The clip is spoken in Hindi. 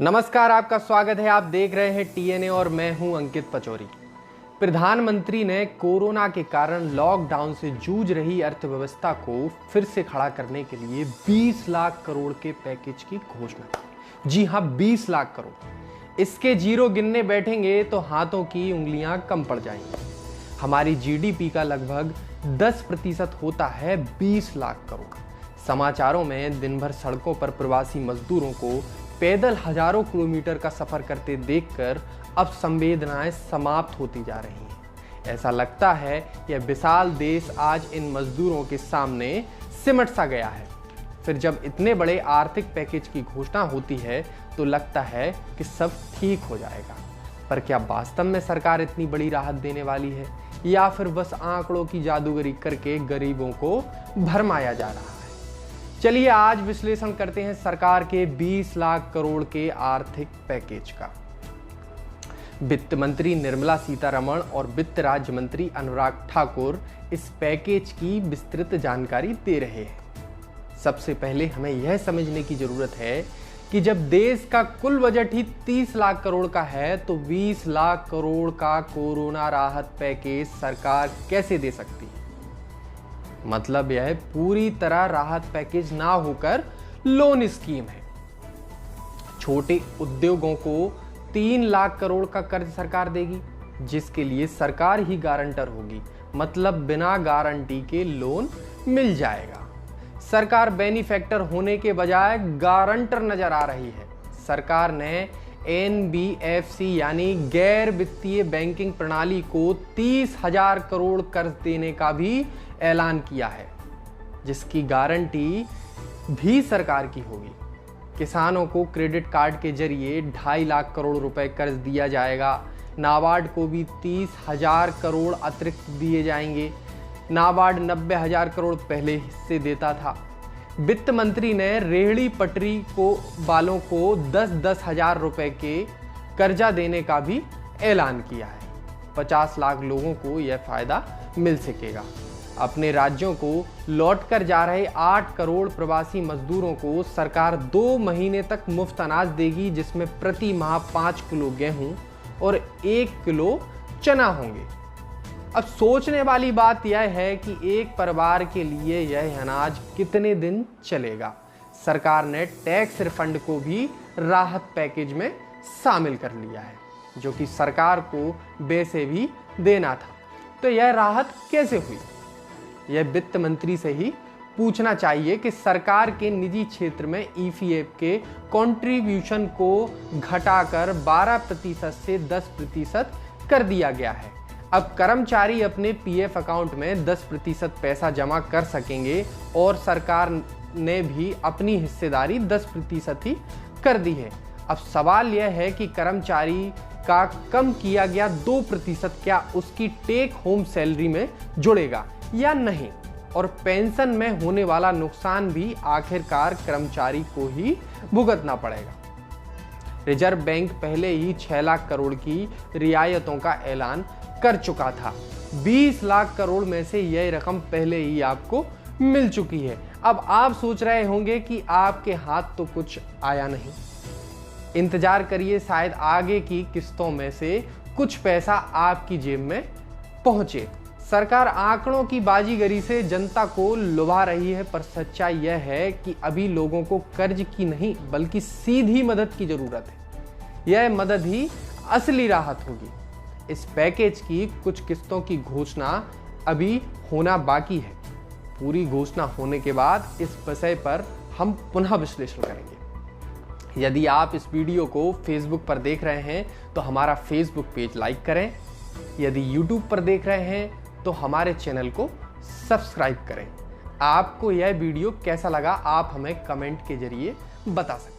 नमस्कार, आपका स्वागत है। आप देख रहे हैं टीएनए और मैं हूं अंकित पचौरी। प्रधानमंत्री ने कोरोना के कारण लॉकडाउन से जूझ रही अर्थव्यवस्था को फिर से खड़ा करने के लिए 20 लाख करोड़ के पैकेज की घोषणा की। जी हां, 20 लाख करोड़। इसके जीरो गिनने बैठेंगे तो हाथों की उंगलियां कम पड़ जाएंगी। हमारी जीडीपी का लगभग 10% होता है 20 लाख करोड़। समाचारों में दिन भर सड़कों पर प्रवासी मजदूरों को पैदल हजारों किलोमीटर का सफर करते देखकर अब संवेदनाएं समाप्त होती जा रही हैं। ऐसा लगता है यह विशाल देश आज इन मजदूरों के सामने सिमट सा गया है। फिर जब इतने बड़े आर्थिक पैकेज की घोषणा होती है तो लगता है कि सब ठीक हो जाएगा। पर क्या वास्तव में सरकार इतनी बड़ी राहत देने वाली है, या फिर बस आंकड़ों की जादूगरी करके गरीबों को भरमाया जा रहा है? चलिए आज विश्लेषण करते हैं सरकार के 20 लाख करोड़ के आर्थिक पैकेज का। वित्त मंत्री निर्मला सीतारमण और वित्त राज्य मंत्री अनुराग ठाकुर इस पैकेज की विस्तृत जानकारी दे रहे हैं। सबसे पहले हमें यह समझने की जरूरत है कि जब देश का कुल बजट ही 30 लाख करोड़ का है तो 20 लाख करोड़ का कोरोना राहत पैकेज सरकार कैसे दे सकती है। मतलब यह पूरी तरह राहत पैकेज ना होकर लोन स्कीम है। छोटे उद्योगों को 3 लाख करोड़ का कर्ज सरकार देगी, जिसके लिए सरकार ही गारंटर होगी। मतलब बिना गारंटी के लोन मिल जाएगा। सरकार बेनिफैक्टर होने के बजाय गारंटर नजर आ रही है। सरकार ने एनबीएफसी यानी गैर वित्तीय बैंकिंग प्रणाली को 30,000 करोड़ कर्ज देने का भी ऐलान किया है, जिसकी गारंटी भी सरकार की होगी। किसानों को क्रेडिट कार्ड के जरिए 2.5 लाख करोड़ रुपए कर्ज दिया जाएगा। नाबार्ड को भी 30,000 करोड़ अतिरिक्त दिए जाएंगे। नाबार्ड 90,000 करोड़ पहले हिस्से देता था। वित्त मंत्री ने रेहड़ी पटरी को वालों को 10-10 हजार रुपए के कर्जा देने का भी ऐलान किया है। 50 लाख लोगों को यह फायदा मिल सकेगा। अपने राज्यों को लौटकर जा रहे 8 करोड़ प्रवासी मजदूरों को सरकार 2 महीने तक मुफ्त अनाज देगी, जिसमें प्रति माह 5 किलो गेहूं और 1 किलो चना होंगे। अब सोचने वाली बात यह है कि एक परिवार के लिए यह अनाज कितने दिन चलेगा। सरकार ने टैक्स रिफंड को भी राहत पैकेज में शामिल कर लिया है, जो कि सरकार को वैसे भी देना था। तो यह राहत कैसे हुई? यह वित्त मंत्री से ही पूछना चाहिए कि सरकार के निजी क्षेत्र में ईपीएफ के कंट्रीब्यूशन को घटाकर 12% से 10% कर दिया गया है। अब कर्मचारी अपने पीएफ अकाउंट में 10% पैसा जमा कर सकेंगे और सरकार ने भी अपनी हिस्सेदारी 10% ही कर दी है। अब सवाल यह है कि कर्मचारी का कम किया गया 2% क्या उसकी टेक होम सैलरी में जुड़ेगा या नहीं, और पेंशन में होने वाला नुकसान भी आखिरकार कर्मचारी को ही भुगतना पड़ेगा। रिजर्व बैंक पहले ही 6 लाख करोड़ की रियायतों का ऐलान कर चुका था। 20 लाख करोड़ में से यह रकम पहले ही आपको मिल चुकी है। अब आप सोच रहे होंगे कि आपके हाथ तो कुछ आया नहीं। इंतजार करिए, शायद आगे की किस्तों में से कुछ पैसा आपकी जेब में पहुंचे। सरकार आंकड़ों की बाजीगरी से जनता को लुभा रही है, पर सच्चाई यह है कि अभी लोगों को कर्ज की नहीं बल्कि सीधी मदद की जरूरत है। यह मदद ही असली राहत होगी। इस पैकेज की कुछ किस्तों की घोषणा अभी होना बाकी है। पूरी घोषणा होने के बाद इस विषय पर हम पुनः विश्लेषण करेंगे। यदि आप इस वीडियो को फेसबुक पर देख रहे हैं तो हमारा फेसबुक पेज लाइक करें। यदि यूट्यूब पर देख रहे हैं तो हमारे चैनल को सब्सक्राइब करें। आपको यह वीडियो कैसा लगा आप हमें कमेंट के जरिए बता सकते हैं।